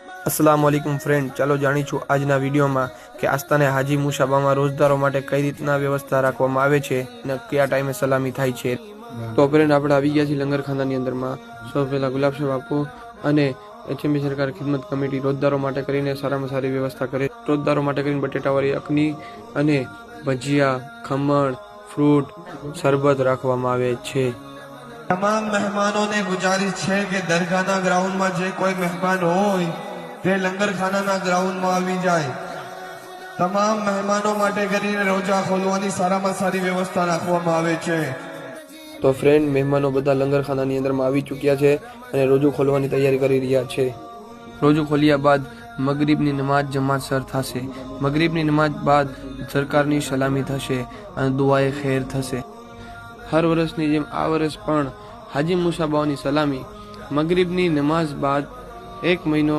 अस्सलाम वालेकुम फ्रेंड, चलो जाણીશું આજના વિડીયોમાં કે આસ્થાને હાજી મુસાબામાં રોજદારો માટે કઈ રીતના વ્યવસ્થા રાખવામાં આવે છે અને કયા ટાઈમે સલામી થાય છે। તો ફ્રેન્ડ આપણે આવી ગયા છીએ લંગરખાનાની અંદરમાં। સૌ પહેલા ગુલાબશાહ બાપુ અને એચએમબી સરકાર ખિદમત કમિટી રોજદારો માટે કરીને સારામાં સારી વ્યવસ્થા કરે। રોજદારો માટે કરીને બટેટાવાળી અખની અને ભજીયા, ખમણ, ફ્રૂટ, શરબત રાખવામાં આવે છે। તમામ મહેમાનોને ગુજારિશ છે કે દરગાહના ગ્રાઉન્ડમાં જે કોઈ મહેમાન હોય તે લંગરખાનાના ગ્રાઉન્ડમાં આવી જાય। તમામ મહેમાનો માટે કરીને રોજા ખોલવાની સારામાં સારી વ્યવસ્થા રાખવામાં આવે છે। તો ફ્રેન્ડ મહેમાનો બધા લંગરખાનાની અંદરમાં આવી ચૂક્યા છે અને રોજુ ખોલવાની તૈયારી કરી રહ્યા છે। રોજુ ખોલ્યા બાદ મગરીબની નમાજ જમાતસર થશે। મગરીબની નમાજ બાદ સરકારની સલામી થશે અને દુઆએ ખેર થશે। હર વર્ષની જેમ આ વર્ષ પણ હાજી મુસાબાઓની સલામી મગરીબની નમાઝ બાદ 1 મહિનો